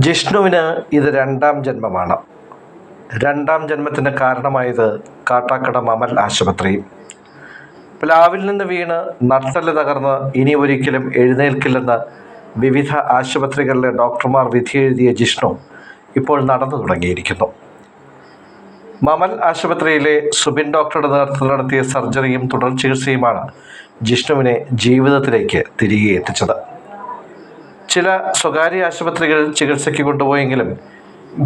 ജിഷ്ണുവിന് ഇത് രണ്ടാം ജന്മമാണ്. രണ്ടാം ജന്മത്തിന് കാരണമായത് കാട്ടാക്കട മമൽ ആശുപത്രി. പ്ലാവിൽ നിന്ന് വീണ് നട്ടെല്ല് തകർന്ന് ഇനി ഒരിക്കലും എഴുന്നേൽക്കില്ലെന്ന് വിവിധ ആശുപത്രികളിലെ ഡോക്ടർമാർ വിധിയെഴുതിയ ജിഷ്ണു ഇപ്പോൾ നടന്നു തുടങ്ങിയിരിക്കുന്നു. മമൽ ആശുപത്രിയിലെ സുബിൻ ഡോക്ടറുടെ നേതൃത്വത്തിൽ നടത്തിയ സർജറിയും തുടർ ചികിത്സയുമാണ് ജിഷ്ണുവിനെ ജീവിതത്തിലേക്ക് തിരികെ എത്തിച്ചത്. ചില സ്വകാര്യ ആശുപത്രികളിൽ ചികിത്സയ്ക്ക് കൊണ്ടുപോയെങ്കിലും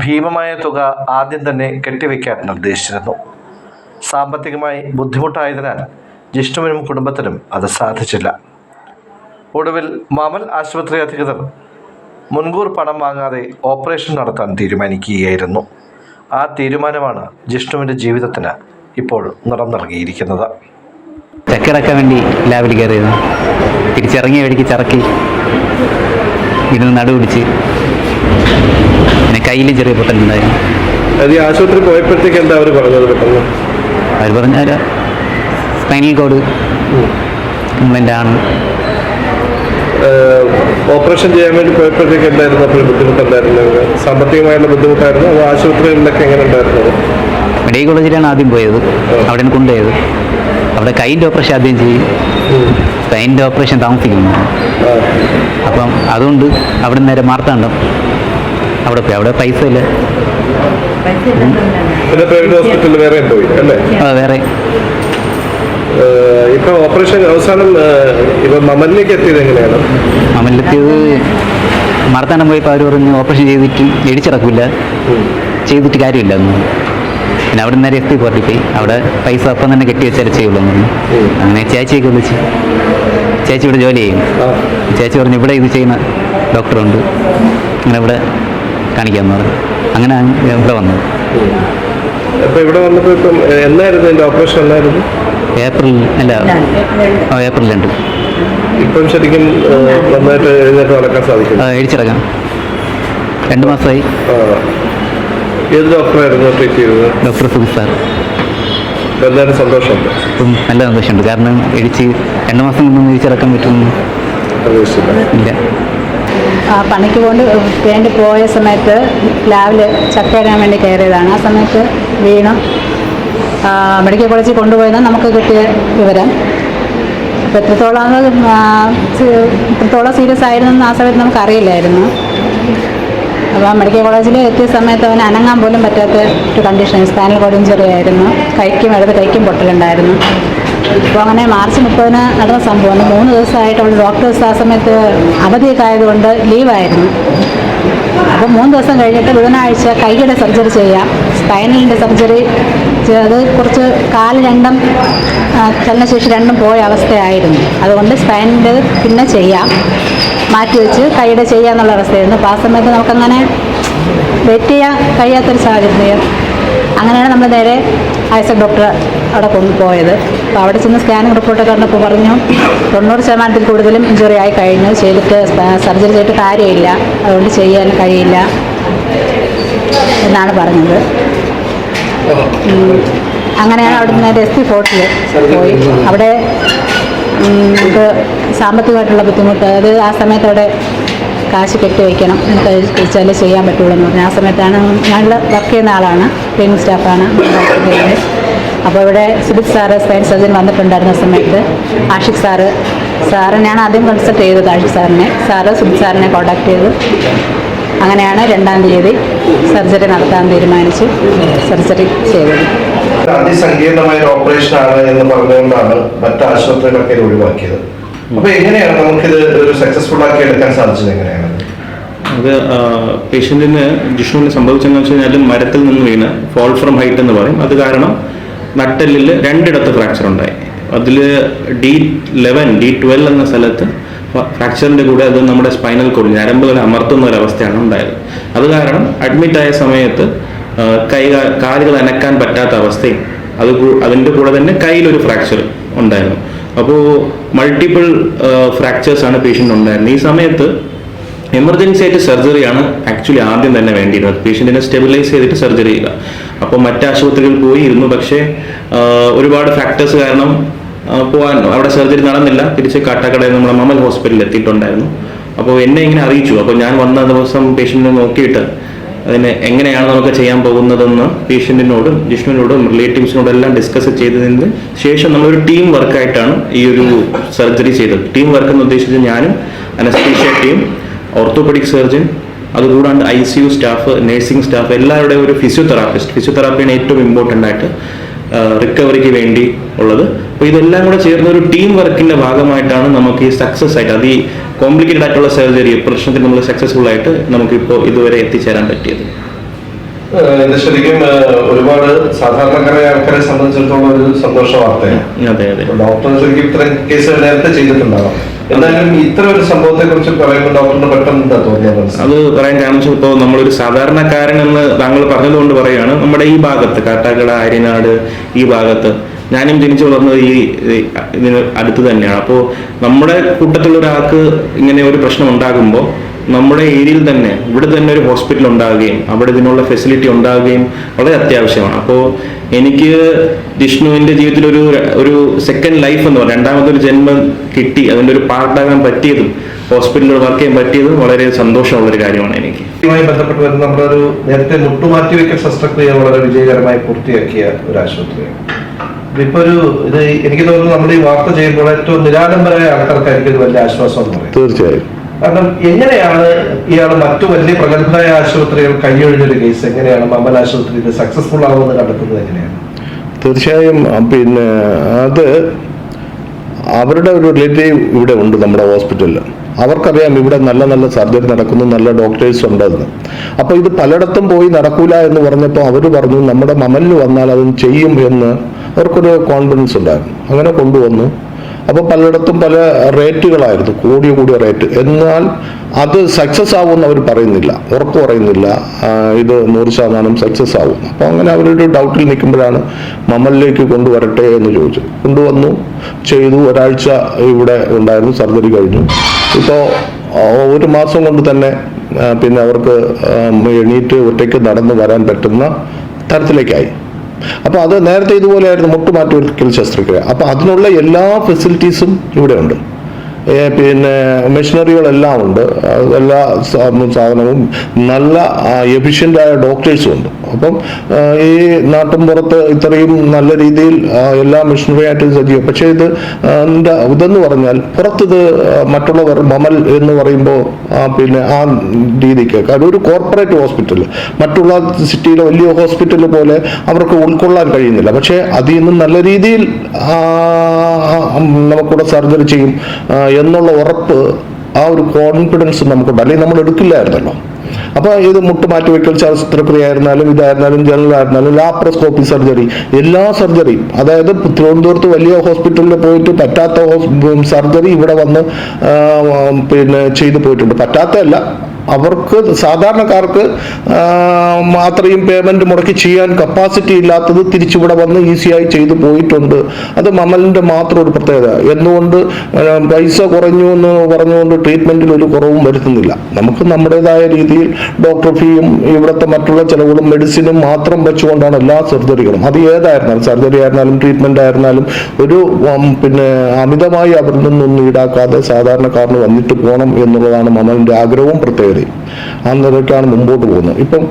ഭീമമായ തുക ആദ്യം തന്നെ കെട്ടിവെക്കാൻ നിർദ്ദേശിച്ചിരുന്നു. സാമ്പത്തികമായി ബുദ്ധിമുട്ടായതിനാൽ ജിഷ്ണുവിനും കുടുംബത്തിനും അത് സാധിച്ചില്ല. ഒടുവിൽ മമൽ ആശുപത്രി അധികൃതർ മുൻകൂർ പണം വാങ്ങാതെ ഓപ്പറേഷൻ നടത്താൻ തീരുമാനിക്കുകയായിരുന്നു. ആ തീരുമാനമാണ് ജിഷ്ണുവിൻ്റെ ജീവിതത്തിന് ഇപ്പോൾ നിറം നൽകിയിരിക്കുന്നത്. ചക്കിറക്കാൻ വേണ്ടി ലാബിൽ കയറിയത്, തിരിച്ചിറങ്ങിയ വഴിക്ക് ചറക്കി ഇരുന്ന് നടുപിടിച്ച്, പിന്നെ കയ്യിലും ചെറിയ പൊട്ടലുണ്ടായിരുന്നു. അത് ആശുപത്രി പോയപ്പോഴത്തേക്ക് എന്താ അവർ പറഞ്ഞത്? പെട്ടെന്ന് അവർ പറഞ്ഞാൽ സ്പൈനൽ കോഡ് കംപ്ലൈൻ്റ് ആണ്. ഓപ്പറേഷൻ ചെയ്യാൻ വേണ്ടി പോയപ്പോഴത്തേക്ക് എന്തായിരുന്നു അപ്പോൾ ബുദ്ധിമുട്ടുണ്ടായിരുന്നത്? സാമ്പത്തികമായുള്ള ബുദ്ധിമുട്ടായിരുന്നു. അത് ആശുപത്രികളിലൊക്കെ എങ്ങനെ ഉണ്ടായിരുന്നത്? മെഡിക്കൽ കോളേജിലാണ് ആദ്യം പോയത്. അവിടെ കൊണ്ടുപോയത്. അവിടെ കൈൻ്റെ ഓപ്പറേഷൻ ആദ്യം ചെയ്യും, സ്പൈനിൻ്റെ ഓപ്പറേഷൻ താമസിക്കുന്നു. അപ്പം അതുകൊണ്ട് അവിടെ നേരെ മാർത്താണ്ഡം അവിടെ പോയി. അവിടെ പൈസ ഇല്ല. പിന്നെ പ്രൈവറ്റ് ഹോസ്പിറ്റലിൽ വേറെ പോയി അല്ലേ? വേറെ. ഇപ്പൊ ഓപ്പറേഷൻ അവസാനം ഇപ്പൊ മമലിലേക്ക് എത്തിയത് എങ്ങനെയാണ്? മമലിലെത്തിയത് മാർത്താണ്ഡം പോയപ്പോൾ അവർ പറഞ്ഞ് ഓപ്പറേഷൻ ചെയ്തിട്ട് ഇടിച്ചിറക്കില്ല, ചെയ്തിട്ട് കാര്യമില്ല എന്ന്. പിന്നെ അവിടെ നേരെ എത്തി പോർട്ടിൽ പോയി. അവിടെ പൈസ അപ്പം തന്നെ കെട്ടി വെച്ചാൽ ചെയ്യുള്ളൂ എന്ന് പറഞ്ഞു. അങ്ങനെ ചേച്ചിയൊക്കെ വിളിച്ച്, ചേച്ചി ഇവിടെ ജോലി ചെയ്യും. ചേച്ചി പറഞ്ഞു ഇവിടെ ഇത് ചെയ്യുന്ന ഡോക്ടറുണ്ട്, അങ്ങനെ ഇവിടെ കാണിക്കാമെന്ന് പറഞ്ഞു. അങ്ങനെ ഇവിടെ വന്നത്. അപ്പോൾ ഇവിടെ വന്നപ്പോൾ ഇപ്പം എന്നായിരുന്നു എൻ്റെ ഓപ്പറേഷൻ? എന്നായിരുന്നു? ഏപ്രിൽ 2. ഇപ്പം ശരിക്കും നന്നായിട്ട് എഴുന്നേറ്റ് നടക്കാൻ സാധിക്കും? എഴുതിച്ചിറക്കാം. 2 മാസമായി. ഏത് ഡോക്ടറായിരുന്നു ട്രീറ്റ് ചെയ്തത്? Doctor Subin sir. എന്തായാലും സന്തോഷമുണ്ട്. ഇപ്പം നല്ല സന്തോഷമുണ്ട്. കാരണം 2 മാസം കൊണ്ടൊന്നും എഴുതിച്ചിറക്കാൻ പറ്റുമെന്ന് ഇല്ല. പണിക്ക് വേണ്ടി പോയ സമയത്ത് ലാബിൽ ചക്ക ഇടാൻ വേണ്ടി കയറിയതാണ്. ആ സമയത്ത് വീണു. മെഡിക്കൽ കോളേജിൽ കൊണ്ടുപോയെന്ന് നമുക്ക് കിട്ടിയ വിവരം. അപ്പോൾ എത്രത്തോളം സീരിയസ് ആയിരുന്നെന്ന് ആ സമയത്ത് നമുക്കറിയില്ലായിരുന്നു. അപ്പോൾ മെഡിക്കൽ കോളേജിൽ എത്തിയ സമയത്ത് അവന് അനങ്ങാൻ പോലും പറ്റാത്ത ഒരു കണ്ടീഷൻ. സ്പൈനൽ കോഡ് ഇഞ്ചുറി ആയിരുന്നു. ഇടത് കൈക്കും പൊട്ടലുണ്ടായിരുന്നു. അപ്പോൾ അങ്ങനെ മാർച്ച് 30 നടന്ന സംഭവം. 3 ദിവസമായിട്ട് അവൾ ഡോക്ടേഴ്സ് ആ സമയത്ത് അവധിയൊക്കെ ആയതുകൊണ്ട് ലീവായിരുന്നു. അപ്പോൾ 3 ദിവസം കഴിഞ്ഞിട്ട് ബുധനാഴ്ച കൈയുടെ സർജറി ചെയ്യാം, സ്പൈനലിൻ്റെ സർജറി. അത് കുറച്ച് കാല് രണ്ടും ചലനശേഷി രണ്ടും പോയ അവസ്ഥയായിരുന്നു. അതുകൊണ്ട് സ്പൈനിൻ്റെ പിന്നെ ചെയ്യാം, മാറ്റി വെച്ച് കൈയുടെ ചെയ്യാന്നുള്ള അവസ്ഥയായിരുന്നു. അപ്പോൾ ആ സമയത്ത് നമുക്കങ്ങനെ വെയിറ്റ് ചെയ്യാൻ കഴിയാത്തൊരു സാഹചര്യം. അങ്ങനെയാണ് നമ്മൾ നേരെ ഐസക് ഡോക്ടർ അവിടെ കൊണ്ടുപോയത്. അപ്പോൾ അവിടെ ചെന്ന് സ്കാനിങ് റിപ്പോർട്ടൊക്കെ കണ്ടപ്പോൾ പറഞ്ഞു 90% കൂടുതലും ഇഞ്ചുറി ആയി കഴിഞ്ഞു, ചെയ്തിട്ട് സർജറി ചെയ്തിട്ട് കാര്യമില്ല, അതുകൊണ്ട് ചെയ്യാൻ കഴിയില്ല എന്നാണ് പറഞ്ഞത്. അങ്ങനെയാണ് അവിടെ നിന്ന് SP ഫോർട്ടിൽ പോയി. അവിടെ നമുക്ക് സാമ്പത്തികമായിട്ടുള്ള ബുദ്ധിമുട്ട്, അത് ആ സമയത്ത് അവിടെ കാശ് കെട്ടി വയ്ക്കണം, വെച്ചാലേ ചെയ്യാൻ പറ്റുള്ളൂ എന്ന് പറഞ്ഞു. ആ സമയത്താണ് ഞങ്ങൾ വർക്ക് ചെയ്യുന്ന ആളാണ്, ട്രെയിനിങ് സ്റ്റാഫാണ് ഹോസ്പിറ്റലിൽ. അപ്പോൾ ഇവിടെ സുബിത് സാറ് സ്പൈൻ സർജൻ വന്നിട്ടുണ്ടായിരുന്ന സമയത്ത് ആഷിഖ് സാറിനെയാണ് ആദ്യം കൺസൾട്ട് ചെയ്തത്. ആഷിഖ് സാറ് സുബിത് സാറിനെ കോൺടാക്ട് ചെയ്തു. അങ്ങനെയാണ് 2-ാം തീയതി സർജറി നടത്താൻ തീരുമാനിച്ചു സർജറി ചെയ്തത്. അതിസങ്കീർണമായ ഒരു ഓപ്പറേഷൻ ആണ് എന്ന് പറഞ്ഞുകൊണ്ടാണ് മറ്റ് ആശുപത്രികളൊക്കെ ഒഴിവാക്കിയത്. അപ്പൊ എങ്ങനെയാണ് നമുക്കിത് ഒരു സക്സസ്ഫുൾ ആക്കി എടുക്കാൻ സാധിച്ചത്? എങ്ങനെയാണ് അത് പേഷ്യന്റിന് ജിഷ്ണുവിന് സംഭവിച്ചെന്ന് വെച്ച് കഴിഞ്ഞാൽ മരത്തിൽ നിന്ന് വീണ് ഫോൾ ഫ്രം ഹൈറ്റ് എന്ന് പറയും. അത് കാരണം നട്ടെല്ലിൽ 2 ഫ്രാക്ചർ ഉണ്ടായി. അതിൽ D11 D12 എന്ന സ്ഥലത്ത് ഫ്രാക്ചറിന്റെ കൂടെ അത് നമ്മുടെ സ്പൈനൽ കോഡ് ഞരമ്പുകൾ അമർത്തുന്ന ഒരു അവസ്ഥയാണ് ഉണ്ടായത്. അത് കാരണം അഡ്മിറ്റ് ആയ സമയത്ത് കാലുകൾ അനക്കാൻ പറ്റാത്ത അവസ്ഥയും അതിൻ്റെ കൂടെ തന്നെ കയ്യിലൊരു ഫ്രാക്ചർ ഉണ്ടായിരുന്നു. അപ്പോൾ മൾട്ടിപ്പിൾ ഫ്രാക്ചേഴ്സാണ് പേഷ്യൻ്റ് ഉണ്ടായിരുന്നത്. ഈ സമയത്ത് എമർജൻസി ആയിട്ട് സർജറിയാണ് ആക്ച്വലി ആദ്യം തന്നെ വേണ്ടിയിരുന്നത്. പേഷ്യൻറ്റിനെ സ്റ്റെബിലൈസ് ചെയ്തിട്ട് സർജറി ചെയ്യുക. അപ്പോൾ മറ്റ് ആശുപത്രികളിൽ പോയിരുന്നു, പക്ഷേ ഒരുപാട് ഫാക്ടേഴ്സ് കാരണം പോകാൻ അവിടെ സർജറി നടന്നില്ല. തിരിച്ച് കാട്ടാക്കടയിൽ നമ്മുടെ മമൽ ഹോസ്പിറ്റലിൽ എത്തിയിട്ടുണ്ടായിരുന്നു. അപ്പോൾ എന്നെ ഇങ്ങനെ അറിയിച്ചു. അപ്പോൾ ഞാൻ വന്ന ദിവസം പേഷ്യൻറ്റിനെ നോക്കിയിട്ട് അതിന് എങ്ങനെയാണ് നമുക്ക് ചെയ്യാൻ പോകുന്നതെന്ന് പേഷ്യൻറ്റിനോടും ജിഷ്ണുവിനോടും റിലേറ്റീവ്സിനോടും എല്ലാം ഡിസ്കസ് ചെയ്തതിന് ശേഷം നമ്മളൊരു ടീം വർക്കായിട്ടാണ് ഈ ഒരു സർജറി ചെയ്തത്. ടീം വർക്ക് എന്ന് ഉദ്ദേശിച്ച് ഞാനും അനസ്തീഷ്യ ടീം, ഓർത്തോപെഡിക് സർജൻ, അതുകൂടാണ്ട് ICU സ്റ്റാഫ്, നഴ്സിംഗ് സ്റ്റാഫ്, എല്ലാവരുടെയും ഒരു ഫിസിയോതെറാപ്പിയാണ് ഏറ്റവും ഇമ്പോർട്ടൻ്റ് ആയിട്ട് റിക്കവറിക്ക് വേണ്ടി ഉള്ളത്. അപ്പോൾ ഇതെല്ലാം കൂടെ ചേർന്ന ഒരു ടീം വർക്കിന്റെ ഭാഗമായിട്ടാണ് നമുക്ക് ഈ സക്സസ് ആയിട്ട്, അത് ഈ കോംപ്ലിക്കേറ്റഡ് ആയിട്ടുള്ള സർജറി പ്രശ്നത്തിൽ നമ്മൾ സക്സസ്ഫുൾ ആയിട്ട് നമുക്കിപ്പോൾ ഇതുവരെ എത്തിച്ചേരാൻ പറ്റിയത്. ഇത് ശരിക്കും ഒരുപാട് സാധാരണക്കാരായ ആൾക്കാരെ സംബന്ധിച്ചിടത്തോളം ഒരു സന്തോഷ വാർത്തയാണ്. അതെ അതെ. ഡോക്ടർ ശരിക്കും ഇത്രയും കേസുകൾ നേരത്തെ ചെയ്തിട്ടുണ്ടാവാം, എന്നാലും ഇത്ര ഒരു സംഭവത്തെ കുറിച്ച് പറയുമ്പോൾ ഡോക്ടറിന് പെട്ടെന്ന് എന്താ തോന്നിയത്? അത് പറയാൻ കാരണം വെച്ചാൽ ഇപ്പോൾ നമ്മളൊരു സാധാരണക്കാരൻ എന്ന് താങ്കൾ പറഞ്ഞതുകൊണ്ട് പറയുകയാണ്, നമ്മുടെ ഈ ഭാഗത്ത് കാട്ടാക്കട, ആര്യനാട് ഈ ഭാഗത്ത് ഞാനും ജനിച്ചു വളർന്നത് ഇതിന് അടുത്ത് തന്നെയാണ്. അപ്പോൾ നമ്മുടെ കൂട്ടത്തിലുള്ള ഒരാൾക്ക് ഇങ്ങനെ ഒരു പ്രശ്നം ഉണ്ടാകുമ്പോൾ നമ്മുടെ ഏരിയയിൽ തന്നെ ഇവിടെ തന്നെ ഒരു ഹോസ്പിറ്റൽ ഉണ്ടാവുകയും അവിടെ ഇതിനുള്ള ഫെസിലിറ്റി ഉണ്ടാവുകയും വളരെ അത്യാവശ്യമാണ്. അപ്പോൾ എനിക്ക് ജിഷ്ണുവിൻ്റെ ജീവിതത്തിൽ ഒരു സെക്കൻഡ് ലൈഫ് എന്ന് പറയുന്നത്, രണ്ടാമതൊരു ജന്മം കിട്ടി, അതിൻ്റെ ഒരു പാർട്ടാകാൻ പറ്റിയതും ഹോസ്പിറ്റലിൽ വർക്ക് ചെയ്യാൻ പറ്റിയതും വളരെ സന്തോഷമുള്ളൊരു കാര്യമാണ് എനിക്ക്. ഇതുമായി ബന്ധപ്പെട്ട് വരുന്ന നമ്മുടെ ഒരു നേരത്തെ മുട്ടുമാറ്റിവെക്കൽ ശസ്ത്രക്രിയ വളരെ വിജയകരമായി പൂർത്തിയാക്കിയ ഒരു ആശുപത്രിയാണ്. ഇപ്പൊ ഇത് എനിക്ക് തോന്നുന്നു നമ്മുടെ ഈ വാർത്ത ചെയ്യുമ്പോൾ ഏറ്റവും നിരാലംബരായ ആൾക്കാർക്കായിരിക്കും ഇത് വലിയ ആശ്വാസം എന്ന് പറയും. തീർച്ചയായും. കാരണം എങ്ങനെയാണ് ഇയാൾ മറ്റു വലിയ പ്രഗത്ഭരായ ആശുപത്രികൾ കൈയൊഴിഞ്ഞൊരു കേസ് എങ്ങനെയാണ് മമൽ ആശുപത്രിയിൽ സക്സസ്ഫുൾ ആവുമെന്ന് കണ്ടെത്തുന്നത് എങ്ങനെയാണ്? തീർച്ചയായും പിന്നെ അത് അവരുടെ ഒരു റിലേറ്റീവ് ഇവിടെ ഉണ്ട് നമ്മുടെ ഹോസ്പിറ്റലിൽ. അവർക്കറിയാം ഇവിടെ നല്ല നല്ല സർജറി നടക്കുന്നു, നല്ല ഡോക്ടേഴ്സ് ഉണ്ടെന്ന്. അപ്പോൾ ഇത് പലയിടത്തും പോയി നടക്കൂല എന്ന് പറഞ്ഞപ്പോൾ അവർ പറഞ്ഞു നമ്മുടെ മമലിൽ വന്നാൽ അതും ചെയ്യും എന്ന് അവർക്കൊരു കോൺഫിഡൻസ് ഉണ്ടായിരുന്നു. അങ്ങനെ കൊണ്ടുവന്നു. അപ്പോൾ പലയിടത്തും പല റേറ്റുകളായിരുന്നു, കൂടിയ റേറ്റ്. എന്നാൽ അത് സക്സസ് ആവുമെന്ന് അവർ പറയുന്നില്ല, ഉറപ്പ് പറയുന്നില്ല ഇത് 100% സക്സസ് ആവും. അപ്പോൾ അങ്ങനെ അവരൊരു ഡൗട്ടിൽ നിൽക്കുമ്പോഴാണ് മമലിലേക്ക് കൊണ്ടുവരട്ടെ എന്ന് ചോദിച്ചു. കൊണ്ടുവന്നു, ചെയ്തു. ഒരാഴ്ച ഇവിടെ ഉണ്ടായിരുന്നു, സർജറി കഴിഞ്ഞു. ഇപ്പോൾ 1 മാസം കൊണ്ട് തന്നെ പിന്നെ അവർക്ക് എണീറ്റ് ഒറ്റയ്ക്ക് നടന്നു വരാൻ പറ്റുന്ന തരത്തിലേക്കായി. അപ്പോൾ അത് നേരത്തെ ഇതുപോലെയായിരുന്നു മുട്ടുമാറ്റിവെക്കൽ ശസ്ത്രക്രിയ. അപ്പോൾ അതിനുള്ള എല്ലാ ഫെസിലിറ്റീസും ഇവിടെ ഉണ്ട്. പിന്നെ മെഷീനറികളെല്ലാം ഉണ്ട്, എല്ലാ സാധനവും നല്ല എഫിഷ്യൻ്റായ ഡോക്ടേഴ്സും ഉണ്ട്. അപ്പം ഈ നാട്ടിൻപുറത്ത് ഇത്രയും നല്ല രീതിയിൽ എല്ലാ മെഷീനറിയായിട്ട് സജ്ജീവം. പക്ഷേ ഇതെന്ന് പറഞ്ഞാൽ പുറത്തിത് മറ്റുള്ളവർ മമൽ എന്ന് പറയുമ്പോൾ പിന്നെ ആ രീതിക്ക്, കാരണം ഒരു കോർപ്പറേറ്റ് ഹോസ്പിറ്റൽ മറ്റുള്ള സിറ്റിയിലെ വലിയ ഹോസ്പിറ്റൽ പോലെ അവർക്ക് ഉൾക്കൊള്ളാൻ കഴിയുന്നില്ല. പക്ഷേ അതിൽ നിന്ന് നല്ല രീതിയിൽ നമുക്കിവിടെ സർജറി ചെയ്യും എന്നുള്ള ഉറപ്പ്, ആ ഒരു കോൺഫിഡൻസ് നമുക്കുണ്ട്. അല്ലെങ്കിൽ നമ്മൾ എടുക്കില്ലായിരുന്നല്ലോ. അപ്പോൾ ഇത് മുട്ടുമാറ്റിവെക്കൽ ശസ്ത്രക്രിയ ആയിരുന്നാലും ഇതായിരുന്നാലും ജനറൽ ആയിരുന്നാലും ലാപ്രോസ്കോപ്പി സർജറി, എല്ലാ സർജറിയും, അതായത് തിരുവനന്തപുരത്ത് വലിയ ഹോസ്പിറ്റലിൽ പോയിട്ട് പറ്റാത്ത സർജറി ഇവിടെ വന്ന് പിന്നെ ചെയ്തു പോയിട്ടുണ്ട്. പറ്റാത്തതല്ല, അവർക്ക് സാധാരണക്കാർക്ക് അത്രയും പേയ്മെന്റ് മുടക്കി ചെയ്യാൻ കപ്പാസിറ്റി ഇല്ലാത്തത് തിരിച്ചിവിടെ വന്ന് ഈസിയായി ചെയ്തു പോയിട്ടുണ്ട്. അത് മമലിന്റെ മാത്രം ഒരു പ്രത്യേകത. എന്തുകൊണ്ട് പൈസ കുറഞ്ഞു എന്ന് പറഞ്ഞുകൊണ്ട് ട്രീറ്റ്മെന്റിൽ ഒരു കുറവും വരുത്തുന്നില്ല. നമുക്ക് നമ്മുടേതായ രീതിയിൽ ഡോക്ടർ ഫീയും ഇവിടുത്തെ മറ്റുള്ള ചെലവുകളും മെഡിസിനും മാത്രം വെച്ചുകൊണ്ടാണ് എല്ലാ സർജറികളും. അത് ഏതായിരുന്നാലും, സർജറി ആയിരുന്നാലും ട്രീറ്റ്മെന്റ് ആയിരുന്നാലും ഒരു പിന്നെ അമിതമായി അവരിൽ നിന്നൊന്നും ഈടാക്കാതെ സാധാരണക്കാരന് വന്നിട്ട് പോകണം എന്നുള്ളതാണ് മമലിന്റെ ആഗ്രഹവും പ്രത്യേകത. ആ നിലയ്ക്കാണ് മുമ്പോട്ട് പോകുന്നത്. ഇപ്പം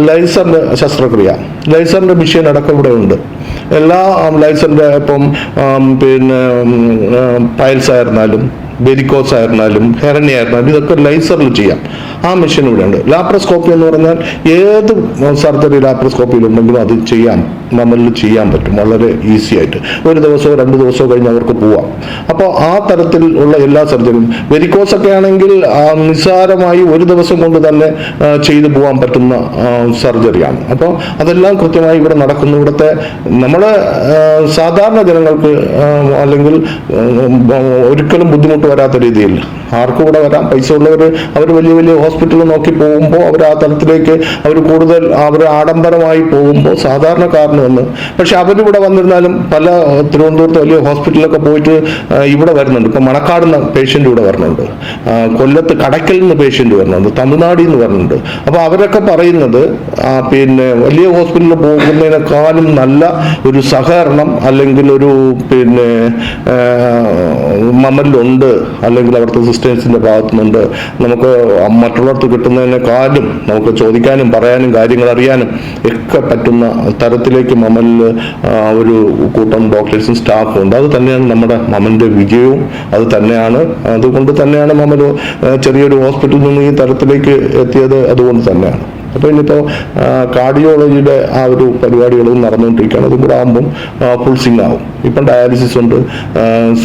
ലൈസറിന്റെ ശസ്ത്രക്രിയ, ലൈസറിന്റെ മെഷീൻ അടക്കം ഇവിടെ ഉണ്ട്. എല്ലാ ലൈസറിന്റെ ഇപ്പം പിന്നെ പൈൽസ് ആയിരുന്നാലും വെരിക്കോസ് ആയിരുന്നാലും ഹെറണി ആയിരുന്നാലും ഇതൊക്കെ ലൈസറിൽ ചെയ്യാം. ആ മെഷീൻ ഇവിടെ ഉണ്ട്. ലാപ്രോസ്കോപ്പി എന്ന് പറഞ്ഞാൽ ഏത് സർജറി ലാപ്രോസ്കോപ്പിയിലുണ്ടെങ്കിലും അത് ചെയ്യാം, മമലിൽ ചെയ്യാൻ പറ്റും വളരെ ഈസി ആയിട്ട്. 1 ദിവസമോ 2 ദിവസമോ കഴിഞ്ഞ് അവർക്ക് പോവാം. അപ്പോൾ ആ തരത്തിൽ ഉള്ള എല്ലാ സർജറിയും, വെരിക്കോസ് ഒക്കെ ആണെങ്കിൽ നിസ്സാരമായി 1 ദിവസം കൊണ്ട് തന്നെ ചെയ്തു പോകാൻ പറ്റുന്ന സർജറിയാണ്. അപ്പോൾ അതെല്ലാം കൃത്യമായി ഇവിടെ നടക്കുന്നു. ഇവിടുത്തെ നമ്മുടെ സാധാരണ ജനങ്ങൾക്ക് അല്ലെങ്കിൽ ഒരിക്കലും ബുദ്ധിമുട്ട് വരാത്ത രീതിയിൽ ആർക്കും ഇവിടെ വരാം. പൈസ ഉള്ളവർ അവർ വലിയ വലിയ ഹോസ്പിറ്റൽ നോക്കി പോകുമ്പോൾ അവർ ആ തലത്തിലേക്ക് അവർ കൂടുതൽ അവർ ആഡംബരമായി പോകുമ്പോൾ സാധാരണക്കാരന് വന്ന്, പക്ഷെ അവരിവിടെ വന്നിരുന്നാലും പല തിരുവനന്തപുരത്ത് വലിയ ഹോസ്പിറ്റലൊക്കെ പോയിട്ട് ഇവിടെ വരുന്നുണ്ട്. ഇപ്പം മണക്കാട് നിന്ന് പേഷ്യൻ്റ് ഇവിടെ വരുന്നുണ്ട്, കൊല്ലത്ത് കടയ്ക്കൽ നിന്ന് പേഷ്യൻ്റ് വരുന്നുണ്ട്, തമിഴ്നാടിൽ നിന്ന് വരുന്നുണ്ട്. അപ്പോൾ അവരൊക്കെ പറയുന്നത് പിന്നെ വലിയ ഹോസ്പിറ്റലിൽ പോകുന്നതിനേക്കാളും നല്ല ഒരു സഹകരണം അല്ലെങ്കിൽ ഒരു പിന്നെ മമലിലുണ്ട് അല്ലെങ്കിൽ അവിടുത്തെ സിസ്റ്റേഴ്സിൻ്റെ ഭാഗത്തു നിന്നുണ്ട്, നമുക്ക് മറ്റുള്ളവർക്ക് കിട്ടുന്നതിനേക്കാളും നമുക്ക് ചോദിക്കാനും പറയാനും കാര്യങ്ങൾ അറിയാനും ഒക്കെ പറ്റുന്ന തരത്തിലേക്ക് മമലിൽ ഒരു കൂട്ടം ഡോക്ടേഴ്സും സ്റ്റാഫും ഉണ്ട്. അത് തന്നെയാണ് നമ്മുടെ മമലിൻ്റെ വിജയവും. അത് തന്നെയാണ്, അതുകൊണ്ട് തന്നെയാണ് മമൽ ചെറിയൊരു ഹോസ്പിറ്റലിൽ നിന്ന് ഈ തരത്തിലേക്ക് എത്തിയത്. അതുകൊണ്ട് തന്നെയാണ്. അപ്പോൾ ഇനിയിപ്പോൾ കാർഡിയോളജിയുടെ ആ ഒരു പരിപാടികളും നടന്നുകൊണ്ടിരിക്കുകയാണ്. അതും കൂടെ ആകുമ്പം ഫുൾ സിങ് ആവും. ഇപ്പം ഡയാലിസിസ് ഉണ്ട്,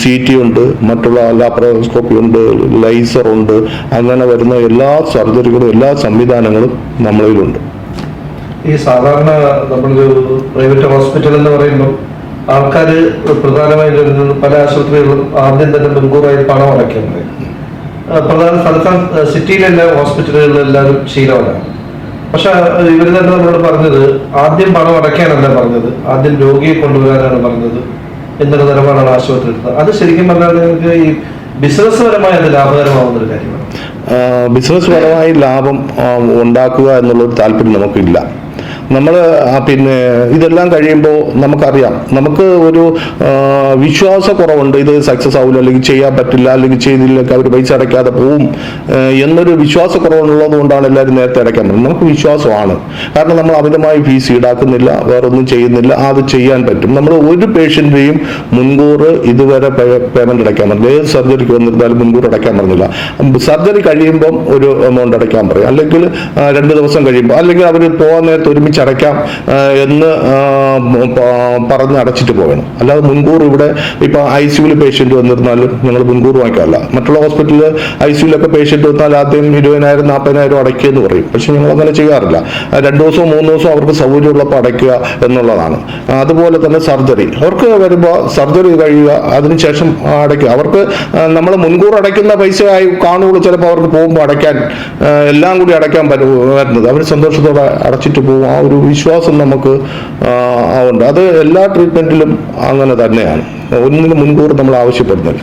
CT ഉണ്ട്, മറ്റുള്ള ലാപ്രോസ്കോപ്പി ഉണ്ട്, ലൈസർ ഉണ്ട്. അങ്ങനെ വരുന്ന എല്ലാ സർജറികളും എല്ലാ സംവിധാനങ്ങളും നമ്മളിലുണ്ട്. ഈ സാധാരണ നമ്മളൊരു പ്രൈവറ്റ് ഹോസ്പിറ്റൽ എന്ന് പറയുമ്പോൾ ആൾക്കാർ പ്രധാനമായും പല ആശുപത്രികളിലും ആദ്യം തന്നെ മുൻകൂറായി പണം അടയ്ക്കുന്നത് പ്രധാന സ്ഥലത്ത് സിറ്റിയിലെല്ലാം ഹോസ്പിറ്റലുകളിലെല്ലാവരും ശീലമാണ്. പക്ഷെ ഇവർ തന്നെ നമ്മളോട് പറഞ്ഞത് ആദ്യം പണം അടയ്ക്കാനല്ല പറഞ്ഞത്, ആദ്യം രോഗിയെ കൊണ്ടുവരാനാണ് പറഞ്ഞത് എന്നൊരു നിലപാടാണ് ആശുപത്രി എടുത്തത്. അത് ശരിക്കും പറഞ്ഞാൽ നിങ്ങൾക്ക് ഈ ബിസിനസ് പരമായി അത് ലാഭകരമാവുന്നൊരു കാര്യമാണ്. ബിസിനസ് പരമായി ലാഭം ഉണ്ടാക്കുക എന്നുള്ളൊരു താല്പര്യം നമുക്കില്ല. നമ്മൾ പിന്നെ ഇതെല്ലാം കഴിയുമ്പോൾ നമുക്കറിയാം, നമുക്ക് ഒരു വിശ്വാസക്കുറവുണ്ട്. ഇത് സക്സസ് ആവില്ല, അല്ലെങ്കിൽ ചെയ്യാൻ പറ്റില്ല, അല്ലെങ്കിൽ ചെയ്തില്ലെങ്കിൽ അവർ പൈസ അടയ്ക്കാതെ പോവും എന്നൊരു വിശ്വാസക്കുറവുള്ളത് കൊണ്ടാണ് എല്ലാവരും നേരത്തെ അടയ്ക്കാൻ പറ്റുന്നത്. നമുക്ക് വിശ്വാസമാണ്, കാരണം നമ്മൾ അമിതമായി ഫീസ് ഈടാക്കുന്നില്ല, വേറൊന്നും ചെയ്യുന്നില്ല, അത് ചെയ്യാൻ പറ്റും. നമ്മൾ ഒരു പേഷ്യൻ്റെയും മുൻകൂർ ഇതുവരെ പേയ്മെൻറ്റ് അടയ്ക്കാൻ പറഞ്ഞില്ല. ഏത് സർജറിക്ക് വന്നിരുന്നാലും മുൻകൂർ അടയ്ക്കാൻ പറഞ്ഞില്ല. സർജറി കഴിയുമ്പം ഒരു എമൗണ്ട് അടയ്ക്കാൻ പറയും, അല്ലെങ്കിൽ 2 ദിവസം കഴിയുമ്പോൾ, അല്ലെങ്കിൽ അവർ പോകാൻ നേരത്തെ ഒരുമിച്ച് അടയ്ക്കാം എന്ന് പറഞ്ഞ് അടച്ചിട്ട് പോകണം. അല്ലാതെ മുൻകൂർ ഇവിടെ ഇപ്പം ICUവിൽ പേഷ്യൻ്റ് വന്നിരുന്നാലും ഞങ്ങൾ മുൻകൂർ വാങ്ങിക്കാറില്ല. മറ്റുള്ള ഹോസ്പിറ്റലിൽ ICUവിലൊക്കെ പേഷ്യൻ്റ് വന്നാൽ ആദ്യം 20,000 40,000 അടയ്ക്കുമെന്ന് പറയും. പക്ഷെ ഞങ്ങൾ അങ്ങനെ ചെയ്യാറില്ല. 2 ദിവസവും 3 ദിവസവും അവർക്ക് സൗകര്യമുള്ളപ്പോൾ അടയ്ക്കുക എന്നുള്ളതാണ്. അതുപോലെ തന്നെ സർജറി അവർക്ക് വരുമ്പോൾ സർജറി കഴിയുക, അതിനുശേഷം അടയ്ക്കുക. അവർക്ക് നമ്മൾ മുൻകൂർ അടയ്ക്കുന്ന പൈസയായി കാണുകയുള്ളൂ. ചിലപ്പോൾ അവർക്ക് പോകുമ്പോൾ അടയ്ക്കാൻ എല്ലാം കൂടി അടയ്ക്കാൻ വരുന്നത് അവർ സന്തോഷത്തോടെ അടച്ചിട്ട് പോകും. ആ ഒരു വിശ്വാസം നമുക്ക് ഉണ്ട്. അത് എല്ലാ ട്രീറ്റ്മെൻറ്റിലും അങ്ങനെ തന്നെയാണ്. ഒന്നിനും മുൻകൂർ നമ്മൾ ആവശ്യപ്പെടുന്നില്ല.